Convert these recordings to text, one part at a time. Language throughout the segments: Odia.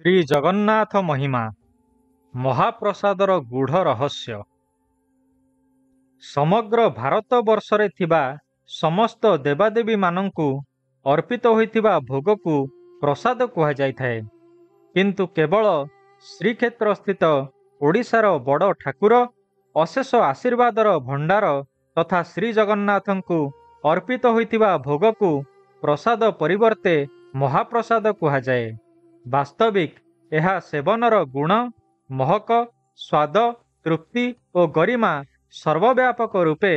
श्री जगन्नाथ महिमा महाप्रसादर गूढ़ रहस्य समग्र भारत वर्षरे थिबा समस्त देवादेवी मानंकु अर्पित होइथिबा भोग को प्रसाद कहा जाइथाए। किंतु केवल श्रीक्षेत्र स्थित ओडिशार बड़ ठाकुर अशेष आशीर्वादर भंडार तथा श्री जगन्नाथंकु अर्पित होइथिबा भोग को प्रसाद परिवर्ते महाप्रसाद कहा जाए। वास्तविक यह सेवनर गुण महक स्वाद तृप्ति और गरिमा सर्वव्यापक रूपे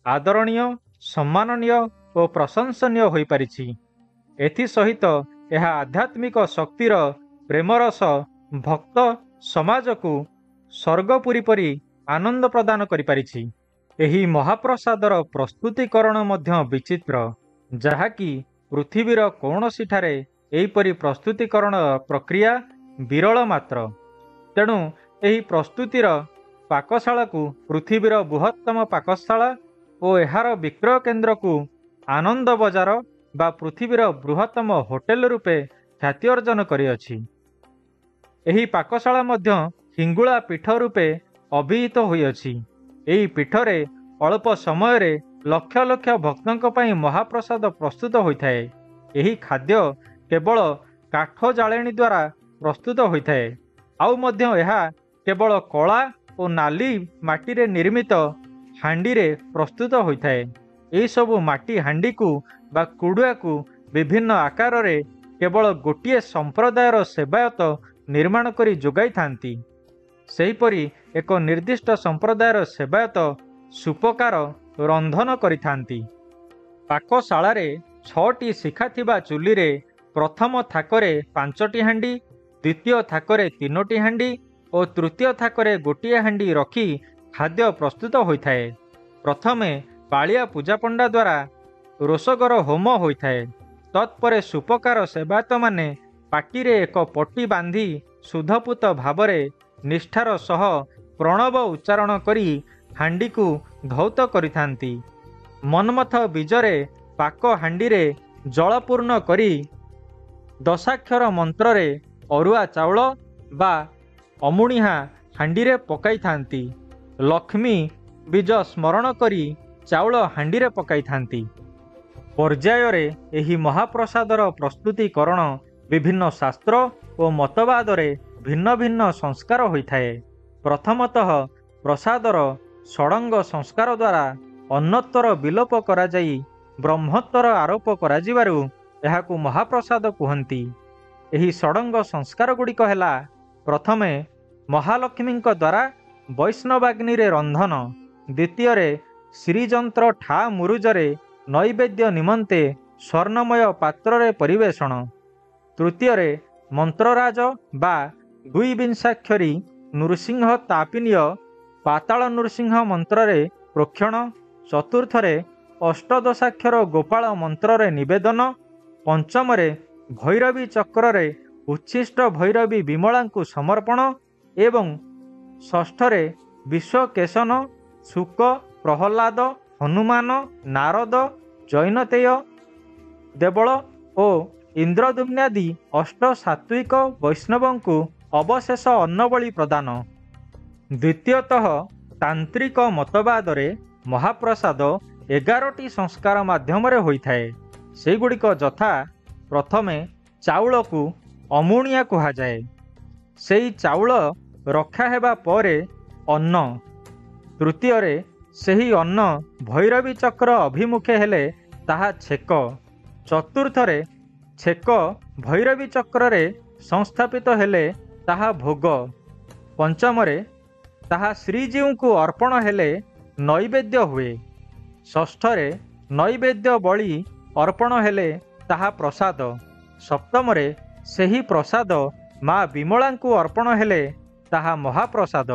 आदरणीय सम्माननीय और प्रशंसनीय हो पारिछि। एथि सहित यह आध्यात्मिक शक्तिर प्रेमरस भक्त समाज को स्वर्गपुरी परी आनंद प्रदान करि पारिछि। एही महाप्रसादर प्रस्तुतिकरण मध्य विचित्र, जहाँकि पृथ्वीर कौनसी ठारे एहिपरि प्रस्तुतिकरण प्रक्रिया विरल मात्र। तेणु एही प्रस्तुतिर पाकशाला को पृथ्वीर बृहत्तम पाकशाला और एहार विक्रय केन्द्र को आनंद बजार बा पृथ्वीर बृहत्तम होटेल रूपे ख्याति अर्जन करिअछि। एही पाकशाला मध्य हिंगुला पीठ रूपे अभिहित होइअछि। एही पीठरे अल्प समय रे लक्ष लक्ष भक्तों पई महाप्रसाद प्रस्तुत होइथाए। एही खाद्य केवल काठ जाळेणी द्वारा प्रस्तुत होइथाए। आउ मध्य यह केवल कला और नाली माटी रे निर्मित हांडी रे प्रस्तुत होइथाए। एही सबु माटी हांडी को बा कुडुआ को विभिन्न आकार रे केवल गोटिए संप्रदायर सेवायत निर्माण करी जोगाई थांती। सेहीपरि एक निर्दिष्ट संप्रदायर सेवायत सुपकार रंधन करिथांती। पाकशाला रे 6टी शिखा थिबा चुली रे प्रथम थाकरे 5टी हांडी, द्वितीय थाकरे 3टी हांडी और तृतीय थाकरे गोटिए हांडी रखी खाद्य प्रस्तुत होइथाए। प्रथमे पालिया पूजा पंडा द्वारा रोषगर होम होइथाए। तत्परे सुपकार सेवायत माने पाटिरे एक पट्टी बांधी शुद्धपूत भावरे निष्ठार सह प्रणव उच्चारण करी हांडी को धौत करिथांती। मनमथ बीजरे पाक हांडी रे जलपूर्ण करी दशाक्षर मंत्र रे अरुआ चाउल बा अमुणिहा हांडी रे पकाई थांती। लक्ष्मी बीज स्मरण करी चाउल हांडी रे पकाई थांती। पर्याय रे एही महाप्रसादर प्रस्तुतिकरण विभिन्न शास्त्र और मतवाद रे भिन्न भिन्न संस्कार होइथाए। प्रथमतः प्रसादर षडंग संस्कार द्वारा अन्नत्तर विलोप करा जाई ब्रह्मत्तर आरोप करा जिबारु एहाकु महाप्रसाद कुहंती। एही षडंग संस्कार गुड़िक हेला प्रथमे महालक्ष्मींक द्वारा वैष्णवाग्नि रे रंधन, द्वितीय रे श्रीजंत्र ठा मुरुजरे नैवेद्य निमंते स्वर्णमय पात्र रे परिवेषण, तृतीय रे मंत्रराज बा 2 विंशाक्षरी नृसिंह तापिनीय पाताल नृसिंह मंत्र रे प्रोक्षण, चतुर्थ रे अष्टदशाक्षर गोपाल मंत्र रे निवेदन, पंचम रे भैरवी चक्र रे उच्छिष्ट भैरवी विमला को समर्पण एवं षष्ठ रे विश्वकेशन शुक प्रहलाद हनुमान नारद जैनतेय देवल और इंद्रदुम्नादि अष्ट सात्विक वैष्णवों को अवशेष अन्नबली प्रदान। द्वितीयतः तांत्रिक मतवाद रे महाप्रसाद 11टी संस्कार माध्यम रे होइथाए। सेगुड़िक यथा प्रथमे चाउल को अमुणिया कहा जाए। सेई चाउल रखा हेबा परे अन्न, तृतीय रे सेही अन्न भैरवी चक्र अभिमुखे हेले ताहा छेक, चतुर्थ रे छेक भैरवी चक्र रे संस्थापित हेले ताहा भोग, पंचम रे ताहा श्रीजीव को अर्पण हेले नैवेद्य हुए, षष्ठ रे नैवेद्य बलि अर्पण हेले ताहा प्रसाद, सप्तम रे सेही प्रसाद माँ विमला को अर्पण हेले ताहा महाप्रसाद,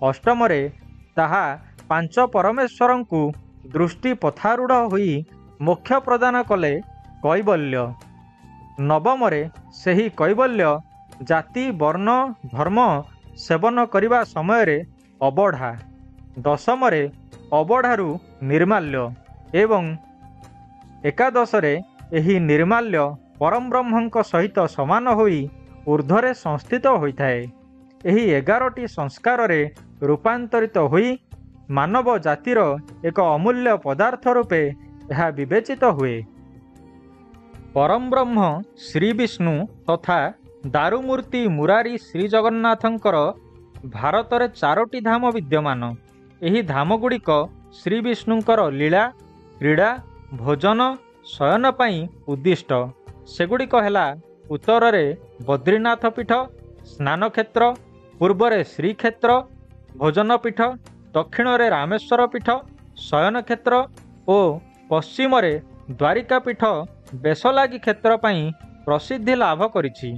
अष्टम रे ताहा 5 परमेश्वर को दृष्टि पथारूढ़ हुई मोक्ष प्रदान कले कैवल्य, नवम रे सेही कैवल्य जाति वर्ण धर्म सेवन करिबा समय रे अबढ़ा, दशम रे अबढ़ारू निर्माल्य एवं एकादश रे एही निर्माल्य परम ब्रह्मंक सहित समान होई ঊର୍ଦ୍ଧ୍ୱରେ ସଂସ୍ଥିତ ହୋଇଥାଏ। ଏହି 11ଟି ସଂସ୍କାରରେ ରୂପାନ୍ତରିତ ହୋଇ ମାନବ ଜାତିର ଏକ ଅମୂଲ୍ୟ ପଦାର୍ଥ ରୂପେ ଏହା ବିବେଚିତ ହୁଏ। ପରମବ୍ରହ୍ମ ଶ୍ରୀବିଷ୍ଣୁ ତଥା ଦାରୁମୂର୍ତ୍ତି ମୁରାରୀ ଶ୍ରୀଜଗନ୍ନାଥଙ୍କର ଭାରତରେ 4ଟି ଧାମ ବିଦ୍ୟମାନ। ଏହି ଧାମଗୁଡ଼ିକ ଶ୍ରୀବିଷ୍ଣୁଙ୍କର ଲୀଳା, କ୍ରୀଡ଼ା, ଭୋଜନ, ଶୟନ ପାଇଁ ଉଦ୍ଦିଷ୍ଟ। ସେଗୁଡ଼ିକ ହେଲା ଉତ୍ତରରେ ବଦ୍ରିନାଥ ପୀଠ, ସ୍ନାନକ୍ଷେତ୍ର, ପୂର୍ବରେ ଶ୍ରୀକ୍ଷେତ୍ର, ଭୋଜନପୀଠ, ଦକ୍ଷିଣରେ ରାମେଶ୍ୱର ପୀଠ, ଶୟନକ୍ଷେତ୍ର ଓ ପଶ୍ଚିମରେ ଦ୍ୱାରିକା ପୀଠ ବେଶଲାଗି କ୍ଷେତ୍ର ପାଇଁ ପ୍ରସିଦ୍ଧି ଲାଭ କରିଛି।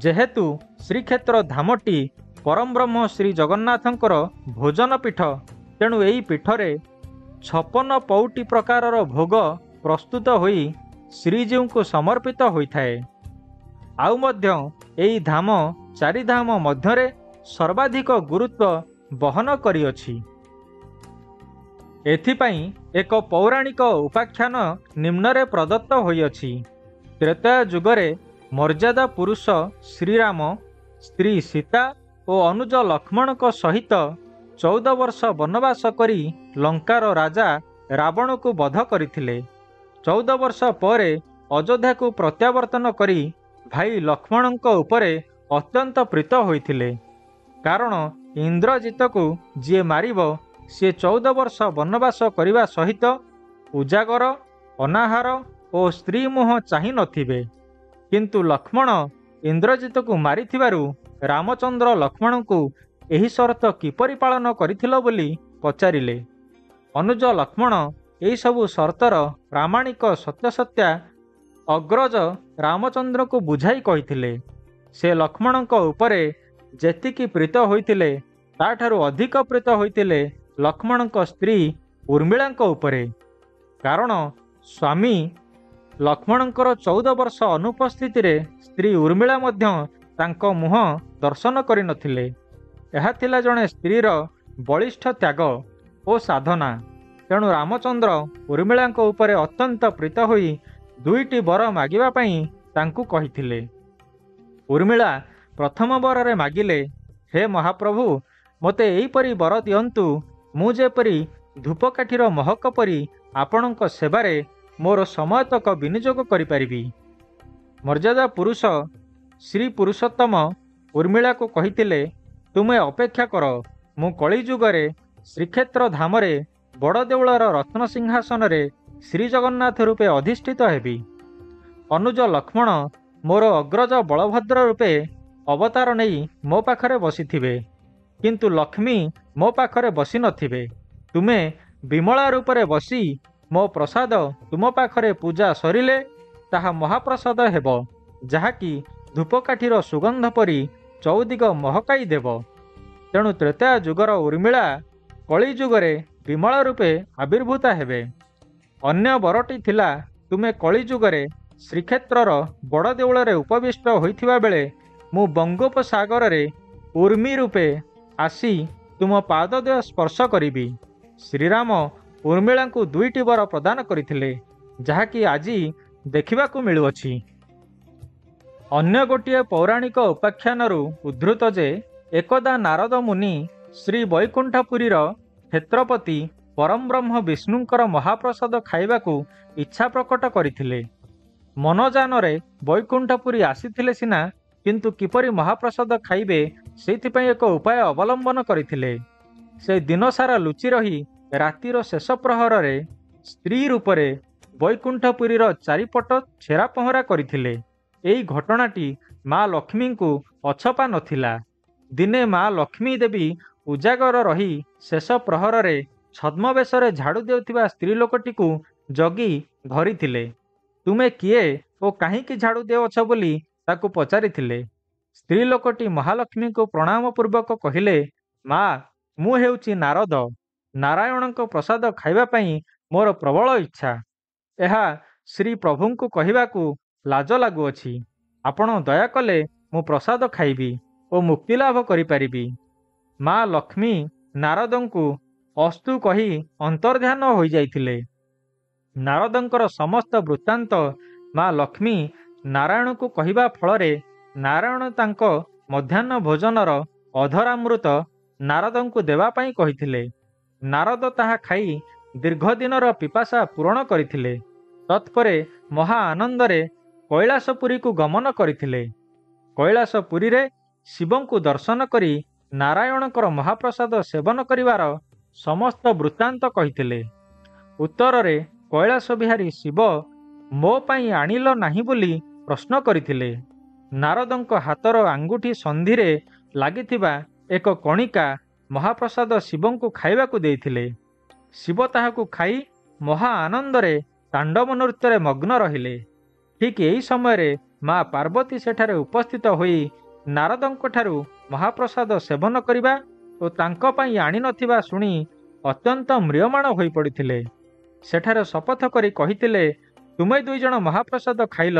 ଯେହେତୁ ଶ୍ରୀକ୍ଷେତ୍ର ଧାମଟି ପରମବ୍ରହ୍ମ ଶ୍ରୀ ଜଗନ୍ନାଥଙ୍କର ଭୋଜନ ପୀଠ, ତେଣୁ ଏହି ପୀଠରେ 56 ପଉଟି ପ୍ରକାରର ଭୋଗ ପ୍ରସ୍ତୁତ ହୋଇ ଶ୍ରୀଜୀଉଙ୍କୁ ସମର୍ପିତ ହୋଇଥାଏ। ଆଉ ମଧ୍ୟ ଏହି ଧାମ 4 ଧାମ ମଧ୍ୟରେ ସର୍ବାଧିକ ଗୁରୁତ୍ୱ ବହନ କରିଅଛି। ଏଥିପାଇଁ ଏକ ପୌରାଣିକ ଉପାଖ୍ୟାନ ନିମ୍ନରେ ପ୍ରଦତ୍ତ ହୋଇଅଛି। ତ୍ରେତୟା ଯୁଗରେ ମର୍ଯ୍ୟାଦା ପୁରୁଷ ଶ୍ରୀରାମ ସ୍ତ୍ରୀ ସୀତା ଓ ଅନୁଜ ଲକ୍ଷ୍ମଣଙ୍କ ସହିତ 14 ବର୍ଷ ବନବାସ କରି ଲଙ୍କାର ରାଜା ରାବଣକୁ ବଧ କରିଥିଲେ। 14 ବର୍ଷ ପରେ ଅଯୋଧ୍ୟାକୁ ପ୍ରତ୍ୟାବର୍ତ୍ତନ କରି ଭାଇ ଲକ୍ଷ୍ମଣଙ୍କ ଉପରେ ଅତ୍ୟନ୍ତ ପ୍ରୀତ ହୋଇଥିଲେ। କାରଣ ଇନ୍ଦ୍ରଜିତକୁ ଯିଏ ମାରିବ ସିଏ 14 ବର୍ଷ ବନବାସ କରିବା ସହିତ ଉଜାଗର, ଅନାହାର ଓ ସ୍ତ୍ରୀ ମୁହଁ ଚାହିଁ ନଥିବେ। କିନ୍ତୁ ଲକ୍ଷ୍ମଣ ଇନ୍ଦ୍ରଜିତକୁ ମାରିଥିବାରୁ ରାମଚନ୍ଦ୍ର ଲକ୍ଷ୍ମଣଙ୍କୁ ଏହି ସର୍ତ୍ତ କିପରି ପାଳନ କରିଥିଲ ବୋଲି ପଚାରିଲେ। ଅନୁଜ ଲକ୍ଷ୍ମଣ ଏହିସବୁ ସର୍ତ୍ତର ପ୍ରାମାଣିକ ସତ୍ୟାସତ୍ୟା ଅଗ୍ରଜ ରାମଚନ୍ଦ୍ରଙ୍କୁ ବୁଝାଇ କହିଥିଲେ। ସେ ଲକ୍ଷ୍ମଣଙ୍କ ଉପରେ ଯେତିକି ପ୍ରୀତ ହୋଇଥିଲେ ତାଠାରୁ ଅଧିକ ପ୍ରୀତ ହୋଇଥିଲେ ଲକ୍ଷ୍ମଣଙ୍କ ସ୍ତ୍ରୀ ଉର୍ମିଳାଙ୍କ ଉପରେ। କାରଣ ସ୍ୱାମୀ ଲକ୍ଷ୍ମଣଙ୍କର 14 ବର୍ଷ ଅନୁପସ୍ଥିତିରେ ସ୍ତ୍ରୀ ଉର୍ମିଳା ମଧ୍ୟ ତାଙ୍କ ମୁହଁ ଦର୍ଶନ କରିନଥିଲେ। ଏହା ଥିଲା ଜଣେ ସ୍ତ୍ରୀର ବଳିଷ୍ଠ ତ୍ୟାଗ ଓ ସାଧନା। ତେଣୁ ରାମଚନ୍ଦ୍ର ଉର୍ମିଳାଙ୍କ ଉପରେ ଅତ୍ୟନ୍ତ ପ୍ରୀତ ହୋଇ 2ଟି ବର ମାଗିବା ପାଇଁ ତାଙ୍କୁ କହିଥିଲେ। ଉର୍ମିଳା ପ୍ରଥମ ବରରେ ମାଗିଲେ, ହେ ମହାପ୍ରଭୁ, ମୋତେ ଏହିପରି ବର ଦିଅନ୍ତୁ, ମୁଁ ଯେପରି ଧୂପକାଠିର ମହକ ପରି ଆପଣଙ୍କ ସେବାରେ ମୋର ସମୟତକ ବିନିଯୋଗ କରିପାରିବି। ମର୍ଯ୍ୟାଦା ପୁରୁଷ ଶ୍ରୀ ପୁରୁଷୋତ୍ତମ ଉର୍ମିଳାକୁ କହିଥିଲେ, ତୁମେ ଅପେକ୍ଷା କର, ମୁଁ କଳିଯୁଗରେ ଶ୍ରୀକ୍ଷେତ୍ର ଧାମରେ ବଡ଼ଦେଉଳର ରତ୍ନସିଂହାସନରେ ଶ୍ରୀଜଗନ୍ନାଥ ରୂପେ ଅଧିଷ୍ଠିତ ହେବି। ଅନୁଜ ଲକ୍ଷ୍ମଣ ମୋର ଅଗ୍ରଜ ବଳଭଦ୍ର ରୂପେ ଅବତାର ନେଇ ମୋ ପାଖରେ ବସିଥିବେ, କିନ୍ତୁ ଲକ୍ଷ୍ମୀ ମୋ ପାଖରେ ବସି ନଥିବେ। ତୁମେ ବିମଳା ରୂପରେ ବସି ମୋ ପ୍ରସାଦ ତୁମ ପାଖରେ ପୂଜା ସରିଲେ ତାହା ମହାପ୍ରସାଦ ହେବ, ଯାହାକି ଧୂପକାଠିର ସୁଗନ୍ଧ ପରି ଚଉଦିଗ ମହକାଇ ଦେବ। ତେଣୁ ତ୍ରେତୟା ଯୁଗର ଉର୍ମିଳା କଳିଯୁଗରେ ବିମଳା ରୂପେ ଆବିର୍ଭୂତା ହେବେ। ଅନ୍ୟ ବରଟି ଥିଲା, ତୁମେ କଳିଯୁଗରେ ଶ୍ରୀକ୍ଷେତ୍ରର ବଡ଼ଦେଉଳରେ ଉପବିଷ୍ଟ ହୋଇଥିବା ବେଳେ ମୁଁ ବଙ୍ଗୋପସାଗରରେ ଉର୍ମି ରୂପେ ଆସି ତୁମ ପାଦଦ୍ୱୟ ସ୍ପର୍ଶ କରିବି। ଶ୍ରୀରାମ ଉର୍ମିଳାଙ୍କୁ 2ଟି ବର ପ୍ରଦାନ କରିଥିଲେ, ଯାହାକି ଆଜି ଦେଖିବାକୁ ମିଳୁଅଛି। ଅନ୍ୟ ଗୋଟିଏ ପୌରାଣିକ ଉପାଖ୍ୟାନରୁ ଉଦ୍ଧୃତ ଯେ ଏକଦା ନାରଦ ମୁନି ଶ୍ରୀ ବୈକୁଣ୍ଠପୁରୀର କ୍ଷେତ୍ରପତି ପରମବ୍ରହ୍ମ ବିଷ୍ଣୁଙ୍କର ମହାପ୍ରସାଦ ଖାଇବାକୁ ଇଚ୍ଛା ପ୍ରକଟ କରିଥିଲେ। ମନୋଯାନରେ ବୈକୁଣ୍ଠପୁରୀ ଆସିଥିଲେ ସିନା, କିନ୍ତୁ କିପରି ମହାପ୍ରସାଦ ଖାଇବେ ସେଇଥିପାଇଁ ଏକ ଉପାୟ ଅବଲମ୍ବନ କରିଥିଲେ। ସେ ଦିନସାରା ଲୁଚି ରହି ରାତିର ଶେଷ ପ୍ରହରରେ ସ୍ତ୍ରୀ ରୂପରେ ବୈକୁଣ୍ଠପୁରୀର ଚାରିପଟ ଛେରା ପହଁରା କରିଥିଲେ। ଏହି ଘଟଣାଟି ମା ଲକ୍ଷ୍ମୀଙ୍କୁ ଅଛପା ନଥିଲା। ଦିନେ ମା ଲକ୍ଷ୍ମୀ ଦେବୀ ଉଜାଗର ରହି ଶେଷ ପ୍ରହରରେ ଛଦ୍ମବେଶରେ ଝାଡ଼ୁ ଦେଉଥିବା ସ୍ତ୍ରୀ ଲୋକଟିକୁ ଜଗି ଧରିଥିଲେ। ତୁମେ କିଏ ଓ କାହିଁକି ଝାଡ଼ୁ ଦେଉଛ ବୋଲି ତାକୁ ପଚାରିଥିଲେ। ସ୍ତ୍ରୀ ଲୋକଟି ମହାଲକ୍ଷ୍ମୀଙ୍କୁ ପ୍ରଣାମ ପୂର୍ବକ କହିଲେ, ମା, ମୁଁ ହେଉଛି ନାରଦ। ନାରାୟଣଙ୍କ ପ୍ରସାଦ ଖାଇବା ପାଇଁ ମୋର ପ୍ରବଳ ଇଚ୍ଛା। ଏହା ଶ୍ରୀ ପ୍ରଭୁଙ୍କୁ କହିବାକୁ ଲାଜ ଲାଗୁଅଛି। ଆପଣ ଦୟାକଲେ ମୁଁ ପ୍ରସାଦ ଖାଇବି ଓ ମୁକ୍ତି ଲାଭ କରିପାରିବି। ମା ଲକ୍ଷ୍ମୀ ନାରଦଙ୍କୁ ଅସ୍ତୁ କହି ଅନ୍ତର୍ଧ୍ୟାନ ହୋଇଯାଇଥିଲେ। ନାରଦଙ୍କର ସମସ୍ତ ବୃତ୍ତାନ୍ତ ମା ଲକ୍ଷ୍ମୀ ନାରାୟଣଙ୍କୁ କହିବା ଫଳରେ ନାରାୟଣ ତାଙ୍କ ମଧ୍ୟାହ୍ନ ଭୋଜନର ଅଧରାମୃତ ନାରଦଙ୍କୁ ଦେବା ପାଇଁ କହିଥିଲେ। ନାରଦ ତାହା ଖାଇ ଦୀର୍ଘଦିନର ପିପାସା ପୂରଣ କରିଥିଲେ। ତତ୍ପରେ ମହା ଆନନ୍ଦରେ କୈଳାସପୁରୀକୁ ଗମନ କରିଥିଲେ। କୈଳାସପୁରୀରେ ଶିବଙ୍କୁ ଦର୍ଶନ କରି ନାରାୟଣଙ୍କର ମହାପ୍ରସାଦ ସେବନ କରିବାର ସମସ୍ତ ବୃତ୍ତାନ୍ତ କହିଥିଲେ। ଉତ୍ତରରେ କୈଳାସ ବିହାରୀ ଶିବ ମୋ ପାଇଁ ଆଣିଲ ନାହିଁ ବୋଲି ପ୍ରଶ୍ନ କରିଥିଲେ। ନାରଦଙ୍କ ହାତର ଆଙ୍ଗୁଠି ସନ୍ଧିରେ ଲାଗିଥିବା ଏକ କଣିକା ମହାପ୍ରସାଦ ଶିବଙ୍କୁ ଖାଇବାକୁ ଦେଇଥିଲେ। ଶିବ ତାହାକୁ ଖାଇ ମହା ଆନନ୍ଦରେ ତାଣ୍ଡବ ନୃତ୍ୟରେ ମଗ୍ନ ରହିଲେ। ଠିକ୍ ଏହି ସମୟରେ ମା ପାର୍ବତୀ ସେଠାରେ ଉପସ୍ଥିତ ହୋଇ ନାରଦଙ୍କଠାରୁ ମହାପ୍ରସାଦ ସେବନ କରିବା ଓ ତାଙ୍କ ପାଇଁ ଆଣିନଥିବା ଶୁଣି ଅତ୍ୟନ୍ତ ମ୍ରିୟମାଣ ହୋଇପଡ଼ିଥିଲେ। ସେଠାରେ ଶପଥ କରି କହିଥିଲେ, ତୁମେ ଦୁଇଜଣ ମହାପ୍ରସାଦ ଖାଇଲ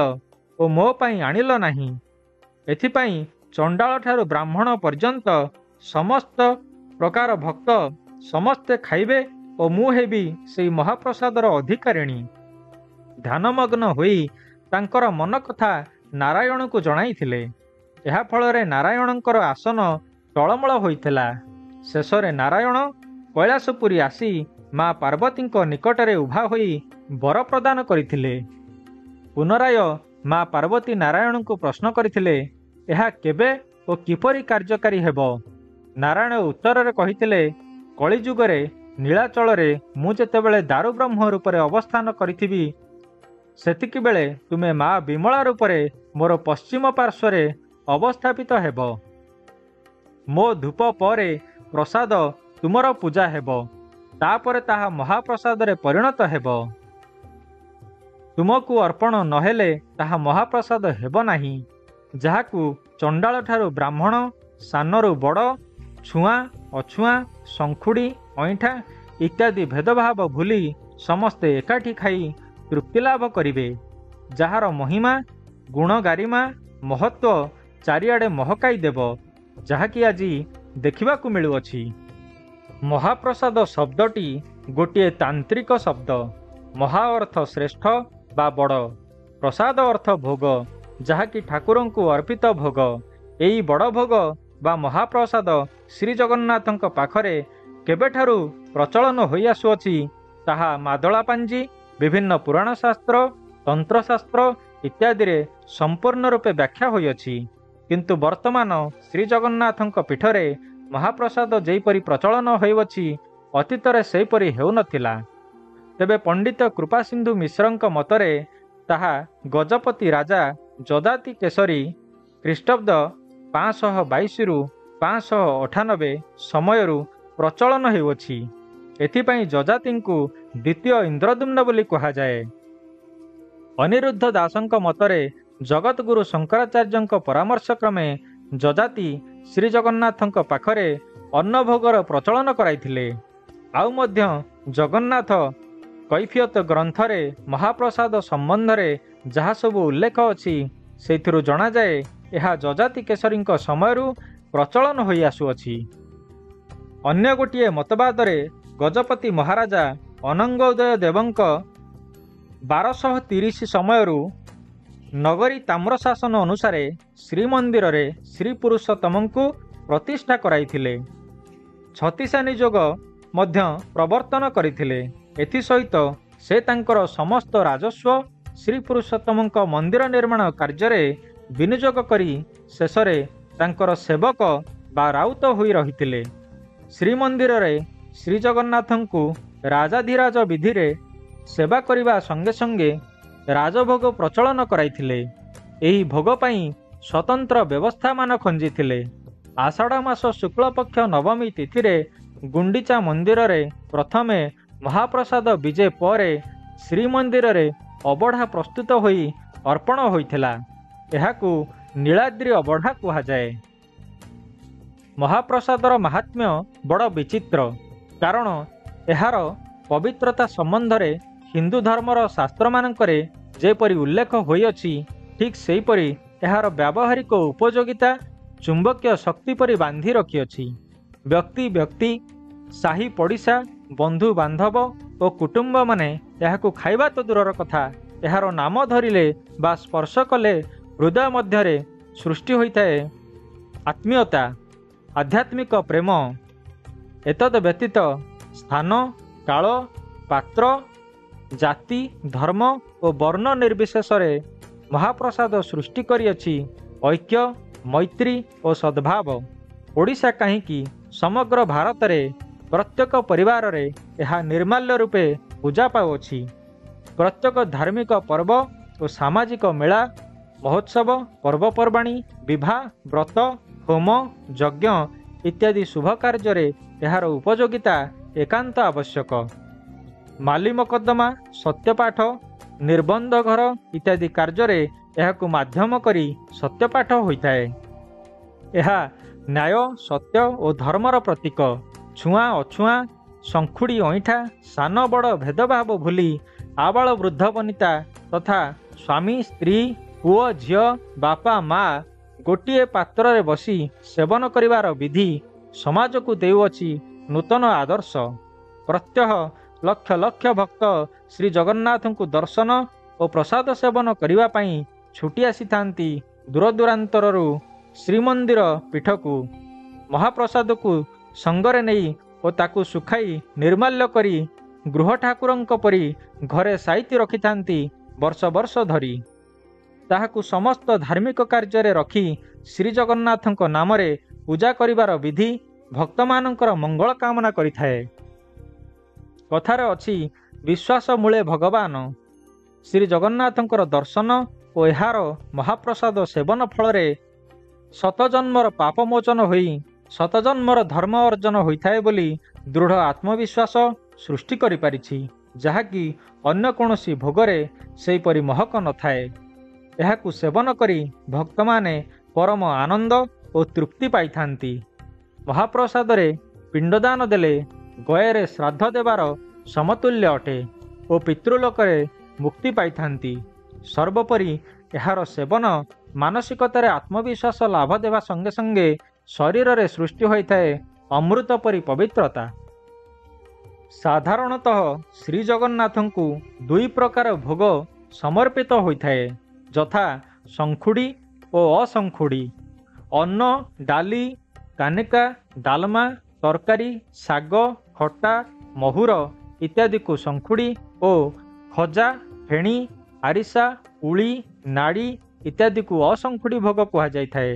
ଓ ମୋ ପାଇଁ ଆଣିଲ ନାହିଁ। ଏଥିପାଇଁ ଚଣ୍ଡାଳଠାରୁ ବ୍ରାହ୍ମଣ ପର୍ଯ୍ୟନ୍ତ ସମସ୍ତ ପ୍ରକାର ଭକ୍ତ ସମସ୍ତେ ଖାଇବେ ଓ ମୁଁ ହେବି ସେହି ମହାପ୍ରସାଦର ଅଧିକାରିଣୀ। ଧ୍ୟାନମଗ୍ନ ହୋଇ ତାଙ୍କର ମନ କଥା ନାରାୟଣଙ୍କୁ ଜଣାଇଥିଲେ। ଏହାଫଳରେ ନାରାୟଣଙ୍କର ଆସନ ଟଳମଳ ହୋଇଥିଲା। ଶେଷରେ ନାରାୟଣ କୈଳାସପୁରୀ ଆସି ମା ପାର୍ବତୀଙ୍କ ନିକଟରେ ଉଭା ହୋଇ ବର ପ୍ରଦାନ କରିଥିଲେ। ପୁନରାୟ ମା ପାର୍ବତୀ ନାରାୟଣଙ୍କୁ ପ୍ରଶ୍ନ କରିଥିଲେ, ଏହା କେବେ ଓ କିପରି କାର୍ଯ୍ୟକାରୀ ହେବ? ନାରାୟଣ ଉତ୍ତରରେ କହିଥିଲେ, କଳିଯୁଗରେ ନୀଳାଚଳରେ ମୁଁ ଯେତେବେଳେ ଦାରୁବ୍ରହ୍ମ ରୂପରେ ଅବସ୍ଥାନ କରିଥିବି, ସେତିକିବେଳେ ତୁମେ ମା ବିମଳା ରୂପରେ ମୋର ପଶ୍ଚିମ ପାର୍ଶ୍ୱରେ ଅବସ୍ଥାପିତ ହେବ। ମୋ ଧୂପ ପରେ ପ୍ରସାଦ ତୁମର ପୂଜା ହେବ। ତାପରେ ତାହା ମହାପ୍ରସାଦରେ ପରିଣତ ହେବ। ତୁମକୁ ଅର୍ପଣ ନହେଲେ ତାହା ମହାପ୍ରସାଦ ହେବ ନାହିଁ। ଯାହାକୁ ଚଣ୍ଡାଳଠାରୁ ବ୍ରାହ୍ମଣ, ସାନରୁ ବଡ଼, ଛୁଆଁ ଅଛୁଆଁ, ଶଙ୍ଖୁଡ଼ି, ଅଇଁଠା ଇତ୍ୟାଦି ଭେଦଭାବ ଭୁଲି ସମସ୍ତେ ଏକାଠି ଖାଇ ତୃପ୍ତି ଲାଭ କରିବେ। ଯାହାର ମହିମା, ଗୁଣ ଗାରିମା, ମହତ୍ଵ ଚାରିଆଡ଼େ ମହକାଇ ଦେବ, ଯାହାକି ଆଜି ଦେଖିବାକୁ ମିଳୁଅଛି। ମହାପ୍ରସାଦ ଶବ୍ଦଟି ଗୋଟିଏ ତାନ୍ତ୍ରିକ ଶବ୍ଦ। ମହା ଅର୍ଥ ଶ୍ରେଷ୍ଠ ବା ବଡ଼, ପ୍ରସାଦ ଅର୍ଥ ଭୋଗ, ଯାହାକି ଠାକୁରଙ୍କୁ ଅର୍ପିତ ଭୋଗ। ଏହି ବଡ଼ ଭୋଗ ବା ମହାପ୍ରସାଦ ଶ୍ରୀଜଗନ୍ନାଥଙ୍କ ପାଖରେ କେବେଠାରୁ ପ୍ରଚଳନ ହୋଇ ଆସୁଅଛି ତାହା ମାଦଳା ପାଞ୍ଜି, ବିଭିନ୍ନ ପୁରାଣ ଶାସ୍ତ୍ର, ତନ୍ତ୍ରଶାସ୍ତ୍ର ଇତ୍ୟାଦିରେ ସମ୍ପୂର୍ଣ୍ଣ ରୂପେ ବ୍ୟାଖ୍ୟା ହୋଇଅଛି। କିନ୍ତୁ ବର୍ତ୍ତମାନ ଶ୍ରୀଜଗନ୍ନାଥଙ୍କ ପୀଠରେ ମହାପ୍ରସାଦ ଯେପରି ପ୍ରଚଳନ ହେଉଅଛି, ଅତୀତରେ ସେହିପରି ହେଉନଥିଲା। ତେବେ ପଣ୍ଡିତ କୃପାସିନ୍ଧୁ ମିଶ୍ରଙ୍କ ମତରେ ତାହା ଗଜପତି ରାଜା ଯଯାତି କେଶରୀ ଖ୍ରୀଷ୍ଟାବ୍ଦ 522ରୁ 598 ସମୟରୁ ପ୍ରଚଳନ ହେଉଅଛି। ଏଥିପାଇଁ ଯଯାତିଙ୍କୁ ଦ୍ୱିତୀୟ ଇନ୍ଦ୍ରଦ୍ୟୁମ୍ନ ବୋଲି କୁହାଯାଏ। ଅନିରୁଦ୍ଧ ଦାସଙ୍କ ମତରେ ଜଗତଗୁରୁ ଶଙ୍କରାଚାର୍ଯ୍ୟଙ୍କ ପରାମର୍ଶ କ୍ରମେ ଯଯାତି ଶ୍ରୀଜଗନ୍ନାଥଙ୍କ ପାଖରେ ଅନ୍ନଭୋଗର ପ୍ରଚଳନ କରାଇଥିଲେ। ଆଉ ମଧ୍ୟ ଜଗନ୍ନାଥ କୈଫିୟତ ଗ୍ରନ୍ଥରେ ମହାପ୍ରସାଦ ସମ୍ବନ୍ଧରେ ଯାହା ସବୁ ଉଲ୍ଲେଖ ଅଛି, ସେଥିରୁ ଜଣାଯାଏ ଏହା ଯଯାତି କେଶରୀଙ୍କ ସମୟରୁ ପ୍ରଚଳନ ହୋଇ ଆସୁଅଛି। ଅନ୍ୟ ଗୋଟିଏ ମତବାଦରେ ଗଜପତି ମହାରାଜା ଅନଙ୍ଗୋଦୟ ଦେବଙ୍କ 1230 ସମୟରୁ ନଗରୀ ତାମ୍ରଶାସନ ଅନୁସାରେ ଶ୍ରୀମନ୍ଦିରରେ ଶ୍ରୀପୁରୁଷୋତ୍ତମଙ୍କୁ ପ୍ରତିଷ୍ଠା କରାଇଥିଲେ। ଛତିଶା ନିଯୋଗ ମଧ୍ୟ ପ୍ରବର୍ତ୍ତନ କରିଥିଲେ। ଏଥିସହିତ ସେ ତାଙ୍କର ସମସ୍ତ ରାଜସ୍ୱ ଶ୍ରୀପୁରୁଷୋତ୍ତମଙ୍କ ମନ୍ଦିର ନିର୍ମାଣ କାର୍ଯ୍ୟରେ ବିନିଯୋଗ କରି ଶେଷରେ ତାଙ୍କର ସେବକ ବା ରାଉତ ହୋଇ ରହିଥିଲେ। ଶ୍ରୀମନ୍ଦିରରେ ଶ୍ରୀଜଗନ୍ନାଥଙ୍କୁ ରାଜାଧିରାଜ ବିଧିରେ ସେବା କରିବା ସଙ୍ଗେ ସଙ୍ଗେ ରାଜଭୋଗ ପ୍ରଚଳନ କରାଇଥିଲେ। ଏହି ଭୋଗ ପାଇଁ ସ୍ୱତନ୍ତ୍ର ବ୍ୟବସ୍ଥାମାନ ଖଞ୍ଜିଥିଲେ। ଆଷାଢ଼ ମାସ ଶୁକ୍ଳପକ୍ଷ ନବମୀ ତିଥିରେ ଗୁଣ୍ଡିଚା ମନ୍ଦିରରେ ପ୍ରଥମେ ମହାପ୍ରସାଦ ବିଜେ ପରେ ଶ୍ରୀମନ୍ଦିରରେ ଅବଢ଼ା ପ୍ରସ୍ତୁତ ହୋଇ ଅର୍ପଣ ହୋଇଥିଲା। ଏହାକୁ ନୀଳାଦ୍ରି ଅବଢ଼ା କୁହାଯାଏ। ମହାପ୍ରସାଦର ମାହାତ୍ମ୍ୟ ବଡ଼ ବିଚିତ୍ର, କାରଣ ଏହାର ପବିତ୍ରତା ସମ୍ବନ୍ଧରେ ହିନ୍ଦୁ ଧର୍ମର ଶାସ୍ତ୍ରମାନଙ୍କରେ ଯେପରି ଉଲ୍ଲେଖ ହୋଇଅଛି, ଠିକ୍ ସେହିପରି ଏହାର ବ୍ୟବହାରିକ ଉପଯୋଗିତା ଚୁମ୍ବକୀୟ ଶକ୍ତି ପରି ବାନ୍ଧି ରଖିଅଛି। ବ୍ୟକ୍ତି ବ୍ୟକ୍ତି, ସାହି ପଡ଼ିଶା, ବନ୍ଧୁ ବାନ୍ଧବ ଓ କୁଟୁମ୍ବମାନେ ଏହାକୁ ଖାଇବା ତ ଦୂରର କଥା, ଏହାର ନାମ ଧରିଲେ ବା ସ୍ପର୍ଶ କଲେ ହୃଦୟ ମଧ୍ୟରେ ସୃଷ୍ଟି ହୋଇଥାଏ ଆତ୍ମୀୟତା, ଆଧ୍ୟାତ୍ମିକ ପ୍ରେମ। ଏତଦ୍ ବ୍ୟତୀତ ସ୍ଥାନ, କାଳ, ପାତ୍ର, ଜାତି, ଧର୍ମ ଓ ବର୍ଣ୍ଣ ନିର୍ବିଶେଷରେ ମହାପ୍ରସାଦ ସୃଷ୍ଟି କରିଅଛି ଐକ୍ୟ, ମୈତ୍ରୀ ଓ ସଦ୍ଭାବ। ଓଡ଼ିଶା କାହିଁକି ସମଗ୍ର ଭାରତରେ ପ୍ରତ୍ୟେକ ପରିବାରରେ ଏହା ନିର୍ମାଲ୍ୟ ରୂପେ ପୂଜା ପାଉଅଛି। ପ୍ରତ୍ୟେକ ଧାର୍ମିକ ପର୍ବ ଓ ସାମାଜିକ ମେଳା, ମହୋତ୍ସବ, ପର୍ବପର୍ବାଣୀ, ବିବାହ, ବ୍ରତ, ହୋମ, ଯଜ୍ଞ ଇତ୍ୟାଦି ଶୁଭ କାର୍ଯ୍ୟରେ ଏହାର ଉପଯୋଗିତା ଏକାନ୍ତ ଆବଶ୍ୟକ। ମାଲି ମକଦ୍ଦମା, ସତ୍ୟପାଠ, ନିର୍ବନ୍ଧ ଘର ଇତ୍ୟାଦି କାର୍ଯ୍ୟରେ ଏହାକୁ ମାଧ୍ୟମ କରି ସତ୍ୟପାଠ ହୋଇଥାଏ। ଏହା ନ୍ୟାୟ, ସତ୍ୟ ଓ ଧର୍ମର ପ୍ରତୀକ। ଛୁଆଁ ଅଛୁଆଁ, ଶଙ୍ଖୁଡ଼ି ଅଇଁଠା, ସାନ ବଡ଼ ଭେଦଭାବ ଭୁଲି ଆବାଳ ବୃଦ୍ଧ ବନିତା ତଥା ସ୍ୱାମୀ ସ୍ତ୍ରୀ, ପୁଅ ଝିଅ, ବାପା ମା ଗୋଟିଏ ପାତ୍ରରେ ବସି ସେବନ କରିବାର ବିଧି ସମାଜକୁ ଦେଉଅଛି ନୂତନ ଆଦର୍ଶ। ପ୍ରତ୍ୟହ ଲକ୍ଷ ଲକ୍ଷ ଭକ୍ତ ଶ୍ରୀ ଜଗନ୍ନାଥଙ୍କୁ ଦର୍ଶନ ଓ ପ୍ରସାଦ ସେବନ କରିବା ପାଇଁ ଛୁଟି ଆସିଥାନ୍ତି ଦୂରଦୂରାନ୍ତରରୁ ଶ୍ରୀମନ୍ଦିର ପୀଠକୁ। ମହାପ୍ରସାଦକୁ ସଙ୍ଗରେ ନେଇ ଓ ତାକୁ ଶୁଖାଇ ନିର୍ମାଲ୍ୟ କରି ଗୃହ ଠାକୁରଙ୍କ ପରି ଘରେ ସାଇତି ରଖିଥାନ୍ତି ବର୍ଷ ବର୍ଷ ଧରି। ତାହାକୁ ସମସ୍ତ ଧାର୍ମିକ କାର୍ଯ୍ୟରେ ରଖି ଶ୍ରୀଜଗନ୍ନାଥଙ୍କ ନାମରେ ପୂଜା କରିବାର ବିଧି ଭକ୍ତମାନଙ୍କର ମଙ୍ଗଳ କାମନା କରିଥାଏ। କଥାରେ ଅଛି, ବିଶ୍ୱାସ ମୂଳେ ଭଗବାନ। ଶ୍ରୀ ଜଗନ୍ନାଥଙ୍କର ଦର୍ଶନ ଓ ଏହାର ମହାପ୍ରସାଦ ସେବନ ଫଳରେ ଶତଜନ୍ମର ପାପମୋଚନ ହୋଇ ଶତଜନ୍ମର ଧର୍ମ ଅର୍ଜନ ହୋଇଥାଏ ବୋଲି ଦୃଢ଼ ଆତ୍ମବିଶ୍ୱାସ ସୃଷ୍ଟି କରିପାରିଛି, ଯାହାକି ଅନ୍ୟ କୌଣସି ଭୋଗରେ ସେହିପରି ମହକ ନଥାଏ। ଏହାକୁ ସେବନ କରି ଭକ୍ତମାନେ ପରମ ଆନନ୍ଦ ଓ ତୃପ୍ତି ପାଇଥାନ୍ତି। ମହାପ୍ରସାଦରେ ପିଣ୍ଡଦାନ ଦେଲେ ଗୟାରେ ଶ୍ରାଦ୍ଧ ଦେବାର ସମତୁଲ୍ୟ ଅଟେ ଓ ପିତୃଲୋକରେ ମୁକ୍ତି ପାଇଥାନ୍ତି। ସର୍ବୋପରି ଏହାର ସେବନ ମାନସିକତାରେ ଆତ୍ମବିଶ୍ୱାସ ଲାଭ ଦେବା ସଙ୍ଗେ ସଙ୍ଗେ ଶରୀରରେ ସୃଷ୍ଟି ହୋଇଥାଏ ଅମୃତ ପରି ପବିତ୍ରତା। ସାଧାରଣତଃ ଶ୍ରୀଜଗନ୍ନାଥଙ୍କୁ ଦୁଇ ପ୍ରକାର ଭୋଗ ସମର୍ପିତ ହୋଇଥାଏ, ଯଥା ଶଙ୍ଖୁଡ଼ି ଓ ଅଶଙ୍ଖୁଡ଼ି। ଅନ୍ନ, ଡାଲି, କାନିକା, ଡାଲମା, ତରକାରୀ, ଶାଗ, ଖଟା, ମହୁର ଇତ୍ୟାଦିକୁ ଶଙ୍ଖୁଡ଼ି ଓ ଖଜା, ଫେଣି, ଆରିସା, ଉଳି, ନାଡ଼ି ଇତ୍ୟାଦିକୁ ଅଶଙ୍ଖୁଡ଼ି ଭୋଗ କୁହାଯାଇଥାଏ।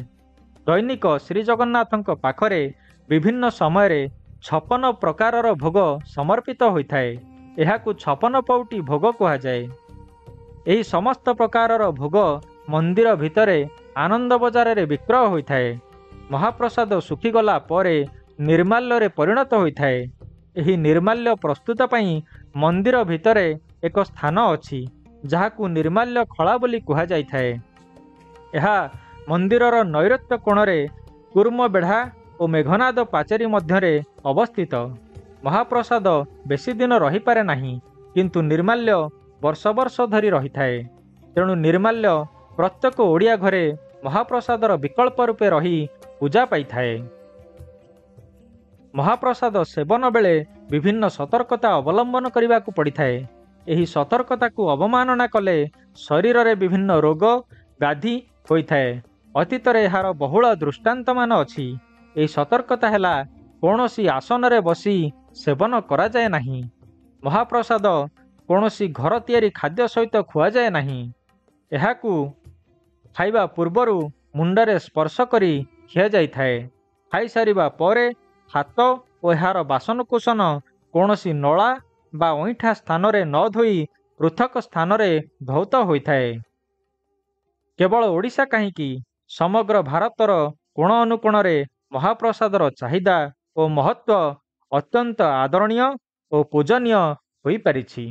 ଦୈନିକ ଶ୍ରୀଜଗନ୍ନାଥଙ୍କ ପାଖରେ ବିଭିନ୍ନ ସମୟରେ 56 ପ୍ରକାରର ଭୋଗ ସମର୍ପିତ ହୋଇଥାଏ। ଏହାକୁ 56 ପଉଟି ଭୋଗ କୁହାଯାଏ। ଏହି ସମସ୍ତ ପ୍ରକାରର ଭୋଗ ମନ୍ଦିର ଭିତରେ ଆନନ୍ଦ ବଜାରରେ ବିକ୍ରୟ ହୋଇଥାଏ। ମହାପ୍ରସାଦ ଶୁଖିଗଲା ପରେ ନିର୍ମାଲ୍ୟରେ ପରିଣତ ହୋଇଥାଏ। ଏହି ନିର୍ମାଲ୍ୟ ପ୍ରସ୍ତୁତ ପାଇଁ ମନ୍ଦିର ଭିତରେ ଏକ ସ୍ଥାନ ଅଛି, ଯାହାକୁ ନିର୍ମାଲ୍ୟ ଖଳା ବୋଲି କୁହାଯାଇଥାଏ। ଏହା ମନ୍ଦିରର ନୈଋତ୍ୟ କୋଣରେ କୁର୍ମ ବେଢ଼ା ଓ ମେଘନାଦ ପାଚେରୀ ମଧ୍ୟରେ ଅବସ୍ଥିତ। ମହାପ୍ରସାଦ ବେଶୀ ଦିନ ରହିପାରେ ନାହିଁ, କିନ୍ତୁ ନିର୍ମାଲ୍ୟ ବର୍ଷ ବର୍ଷ ଧରି ରହିଥାଏ। ତେଣୁ ନିର୍ମାଲ୍ୟ ପ୍ରତ୍ୟେକ ଓଡ଼ିଆ ଘରେ ମହାପ୍ରସାଦର ବିକଳ୍ପ ରୂପେ ରହି ପୂଜା ପାଇଥାଏ। ମହାପ୍ରସାଦ ସେବନ ବେଳେ ବିଭିନ୍ନ ସତର୍କତା ଅବଲମ୍ବନ କରିବାକୁ ପଡ଼ିଥାଏ। ଏହି ସତର୍କତାକୁ ଅବମାନନା କଲେ ଶରୀରରେ ବିଭିନ୍ନ ରୋଗ ବ୍ୟାଧି ହୋଇଥାଏ। ଅତୀତରେ ଏହାର ବହୁଳ ଦୃଷ୍ଟାନ୍ତମାନ ଅଛି। ଏହି ସତର୍କତା ହେଲା, କୌଣସି ଆସନରେ ବସି ସେବନ କରାଯାଏ ନାହିଁ। ମହାପ୍ରସାଦ କୌଣସି ଘର ତିଆରି ଖାଦ୍ୟ ସହିତ ଖୁଆଯାଏ ନାହିଁ। ଏହାକୁ ଖାଇବା ପୂର୍ବରୁ ମୁଣ୍ଡରେ ସ୍ପର୍ଶ କରି ଖିଆଯାଇଥାଏ। ଖାଇସାରିବା ପରେ ହାତ ଓ ଏହାର ବାସନକୁସନ କୌଣସି ନଳା ବା ଅଇଁଠା ସ୍ଥାନରେ ନ ଧୋଇ ପୃଥକ ସ୍ଥାନରେ ଧୌତ ହୋଇଥାଏ। କେବଳ ଓଡ଼ିଶା କାହିଁକି, ସମଗ୍ର ଭାରତର କୋଣ ଅନୁକୋଣରେ ମହାପ୍ରସାଦର ଚାହିଦା ଓ ମହତ୍ତ୍ୱ ଅତ୍ୟନ୍ତ ଆଦରଣୀୟ ଓ ପୂଜନୀୟ ହୋଇପାରିଛି।